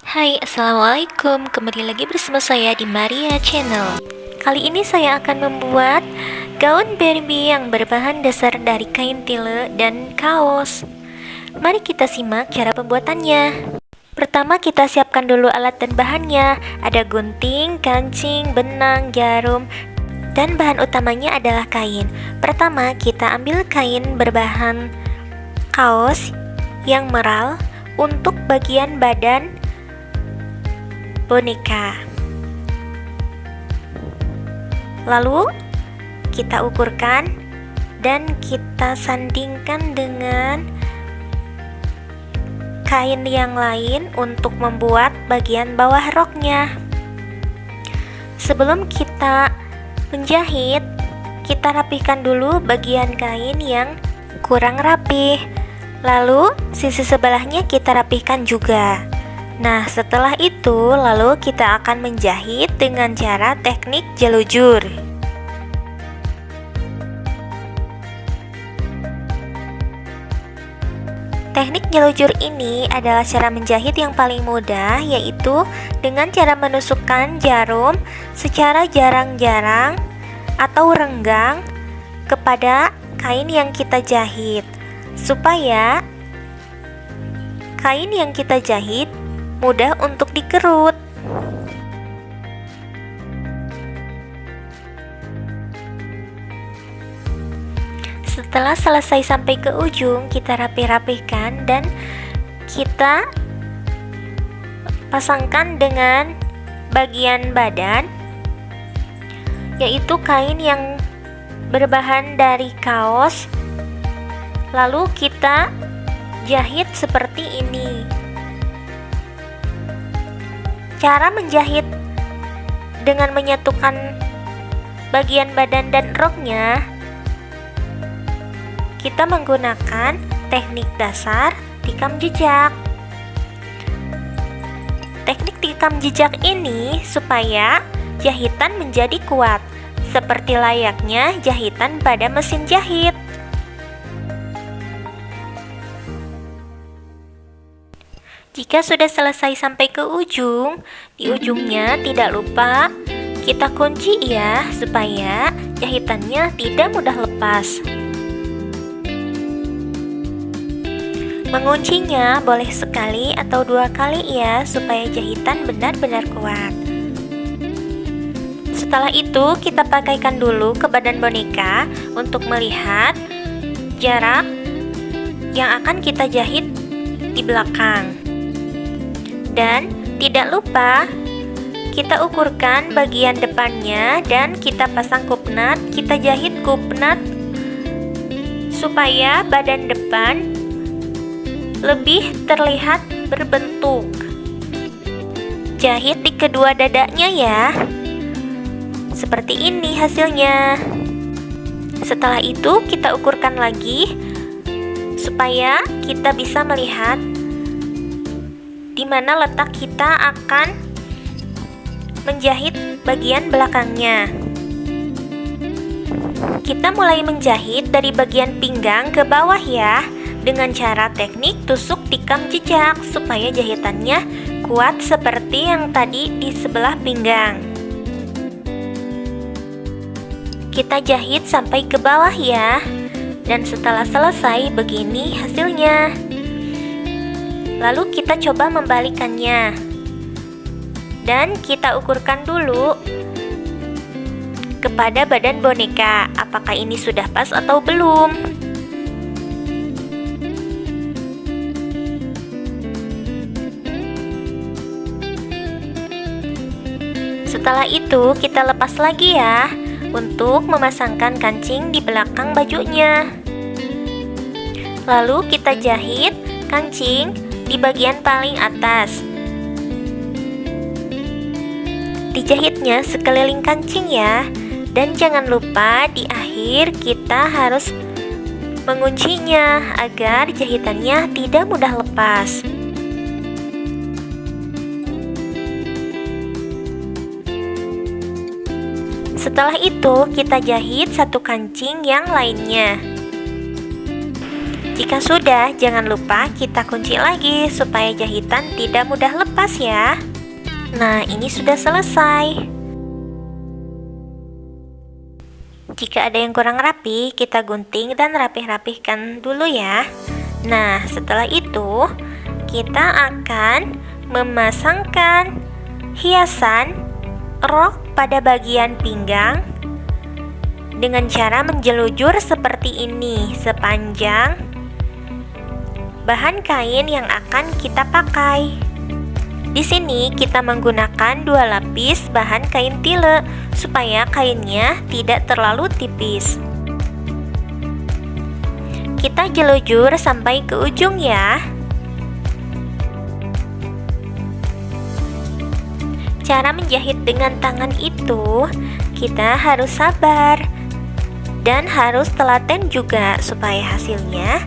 Hai, Assalamualaikum. Kembali lagi bersama saya di Maria Channel. Kali ini saya akan membuat gaun Barbie yang berbahan dasar dari kain tile dan kaos. Mari kita simak cara pembuatannya. Pertama, kita siapkan dulu alat dan bahannya. Ada gunting, kancing, benang, jarum, dan bahan utamanya adalah kain. Pertama, kita ambil kain berbahan kaos yang meral untuk bagian badan boneka. Lalu kita ukurkan dan kita sandingkan dengan kain yang lain untuk membuat bagian bawah roknya. Sebelum kita menjahit, kita rapihkan dulu bagian kain yang kurang rapih. Lalu sisi sebelahnya kita rapihkan juga. Nah, setelah itu lalu kita akan menjahit dengan cara teknik jelujur. Teknik jelujur ini adalah cara menjahit yang paling mudah, yaitu dengan cara menusukkan jarum secara jarang-jarang atau renggang kepada kain yang kita jahit, supaya kain yang kita jahit mudah untuk dikerut. Setelah selesai sampai ke ujung, kita rapih-rapihkan dan kita pasangkan dengan bagian badan, yaitu kain yang berbahan dari kaos. Lalu kita jahit seperti ini. Cara menjahit dengan menyatukan bagian badan dan roknya, kita menggunakan teknik dasar tikam jejak. Teknik tikam jejak ini supaya jahitan menjadi kuat, seperti layaknya jahitan pada mesin jahit. Jika sudah selesai sampai ke ujung, di ujungnya tidak lupa kita kunci ya, supaya jahitannya tidak mudah lepas. Menguncinya boleh sekali atau 2 kali ya, supaya jahitan benar-benar kuat. Setelah itu kita pakaikan dulu ke badan boneka untuk melihat jarak yang akan kita jahit di belakang. Dan tidak lupa kita ukurkan bagian depannya dan kita pasang kupnat, kita jahit kupnat supaya badan depan lebih terlihat berbentuk. Jahit di kedua dadanya ya. Seperti ini hasilnya. Setelah itu kita ukurkan lagi supaya kita bisa melihat di mana letak kita akan menjahit bagian belakangnya. Kita mulai menjahit dari bagian pinggang ke bawah ya, dengan cara teknik tusuk tikam jejak supaya jahitannya kuat seperti yang tadi di sebelah pinggang. Kita jahit sampai ke bawah ya. Dan setelah selesai begini hasilnya. Lalu kita coba membalikannya. Dan kita ukurkan dulu kepada badan boneka, apakah ini sudah pas atau belum. Setelah itu kita lepas lagi ya, untuk memasangkan kancing di belakang bajunya. Lalu kita jahit kancing di bagian paling atas. Dijahitnya sekeliling kancing ya. Dan jangan lupa di akhir kita harus menguncinya agar jahitannya tidak mudah lepas. Setelah itu kita jahit satu kancing yang lainnya. Jika sudah, jangan lupa kita kunci lagi supaya jahitan tidak mudah lepas ya. Nah, ini sudah selesai. Jika ada yang kurang rapi, kita gunting dan rapih-rapihkan dulu ya. Nah, setelah itu kita akan memasangkan hiasan rok pada bagian pinggang dengan cara menjelujur seperti ini sepanjang bahan kain yang akan kita pakai. Di sini kita menggunakan 2 lapis bahan kain tile supaya kainnya tidak terlalu tipis. Kita jelujur sampai ke ujung ya. Cara menjahit dengan tangan itu kita harus sabar dan harus telaten juga supaya hasilnya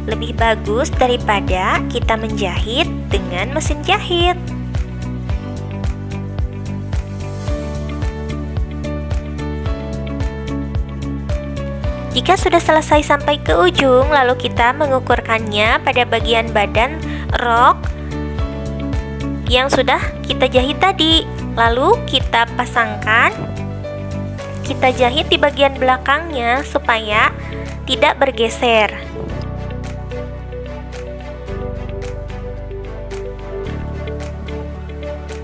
lebih bagus daripada kita menjahit dengan mesin jahit. Jika sudah selesai sampai ke ujung, lalu kita mengukurkannya pada bagian badan rok yang sudah kita jahit tadi. Lalu kita pasangkan, kita jahit di bagian belakangnya supaya tidak bergeser.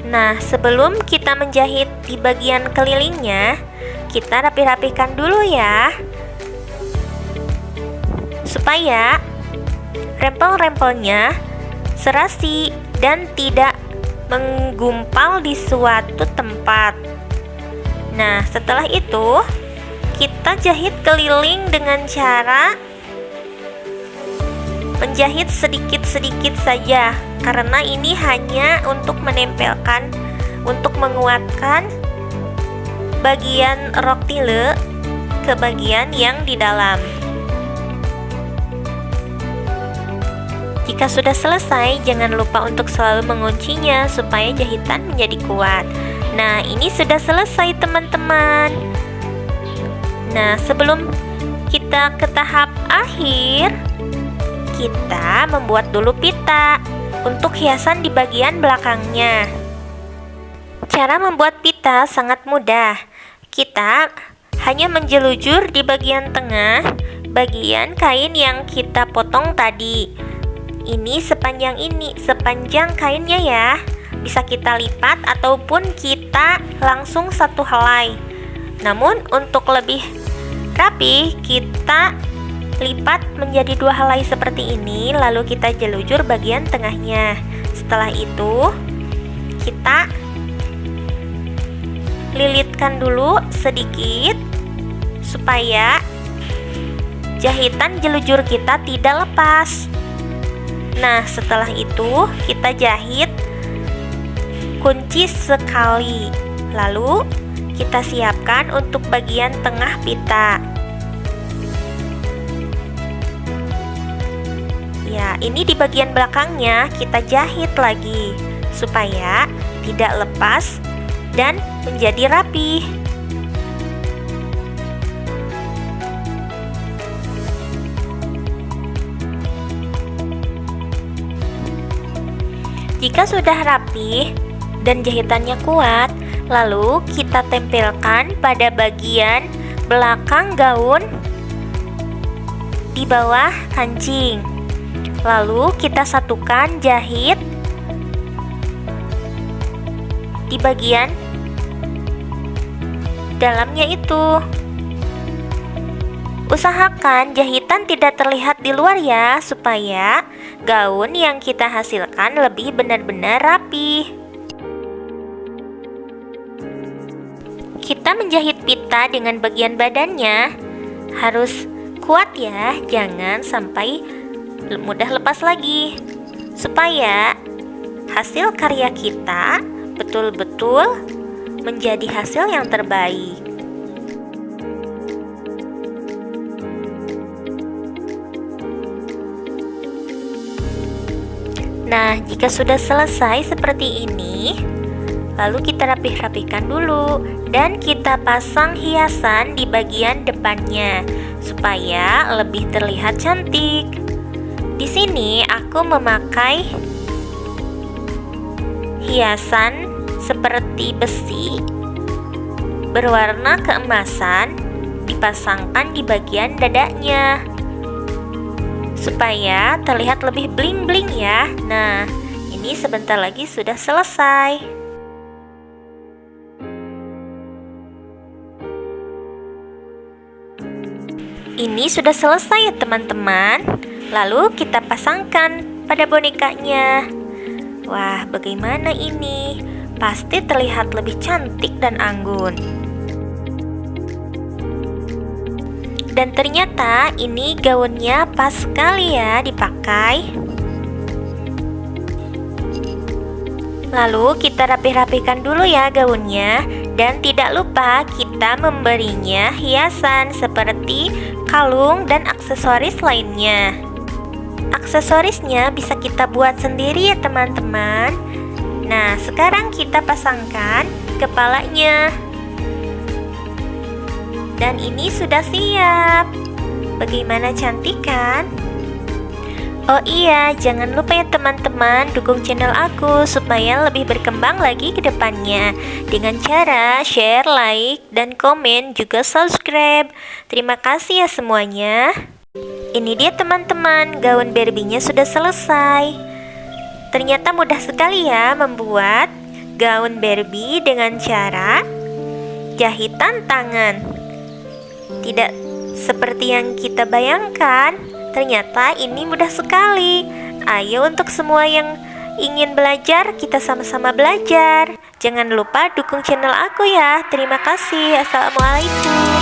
Nah, sebelum kita menjahit di bagian kelilingnya, kita rapih-rapihkan dulu ya, supaya rempel-rempelnya serasi dan tidak menggumpal di suatu tempat. Nah, setelah itu kita jahit keliling dengan cara menjahit sedikit-sedikit saja, karena ini hanya untuk menempelkan, untuk menguatkan bagian rok tile ke bagian yang di dalam. Jika sudah selesai, jangan lupa untuk selalu menguncinya supaya jahitan menjadi kuat. Nah, ini sudah selesai teman-teman. Nah, sebelum kita ke tahap akhir, kita membuat dulu pita untuk hiasan di bagian belakangnya. Cara membuat pita sangat mudah. Kita hanya menjelujur di bagian tengah, bagian kain yang kita potong tadi. Ini sepanjang kainnya ya. Bisa kita lipat ataupun kita langsung satu helai. Namun untuk lebih rapi, kita lipat menjadi 2 helai seperti ini, lalu kita jelujur bagian tengahnya. Setelah itu kita lilitkan dulu sedikit supaya jahitan jelujur kita tidak lepas. Nah, setelah itu kita jahit kunci sekali, lalu kita siapkan untuk bagian tengah pita. Ya, ini di bagian belakangnya kita jahit lagi supaya tidak lepas dan menjadi rapi. Jika sudah rapi dan jahitannya kuat, lalu kita tempelkan pada bagian belakang gaun di bawah kancing. Lalu kita satukan jahit di bagian dalamnya itu. Usahakan jahitan tidak terlihat di luar ya, supaya gaun yang kita hasilkan lebih benar-benar rapi. Kita menjahit pita dengan bagian badannya harus kuat ya, jangan sampai mudah lepas lagi, supaya hasil karya kita betul-betul menjadi hasil yang terbaik. Nah, jika sudah selesai seperti ini, lalu kita rapih-rapihkan dulu dan kita pasang hiasan di bagian depannya supaya lebih terlihat cantik. Di sini aku memakai hiasan seperti besi berwarna keemasan, dipasangkan di bagian dadanya supaya terlihat lebih bling-bling ya. Nah, ini sebentar lagi sudah selesai. Ini sudah selesai ya teman-teman. Lalu kita pasangkan pada bonekanya. Wah, bagaimana ini? Pasti terlihat lebih cantik dan anggun. Dan ternyata ini gaunnya pas sekali ya dipakai. Lalu kita rapih-rapihkan dulu ya gaunnya. Dan tidak lupa kita memberinya hiasan seperti kalung dan aksesoris lainnya. Aksesorisnya bisa kita buat sendiri ya teman-teman. Nah, sekarang kita pasangkan kepalanya. Dan ini sudah siap. Bagaimana cantik kan? Oh iya, jangan lupa ya teman-teman dukung channel aku supaya lebih berkembang lagi ke depannya dengan cara share, like, dan komen juga subscribe. Terima kasih ya semuanya. Ini dia teman-teman, gaun Barbie-nya sudah selesai. Ternyata mudah sekali ya membuat gaun Barbie dengan cara jahitan tangan. Tidak seperti yang kita bayangkan, ternyata ini mudah sekali. Ayo untuk semua yang ingin belajar, kita sama-sama belajar. Jangan lupa dukung channel aku ya. Terima kasih. Assalamualaikum.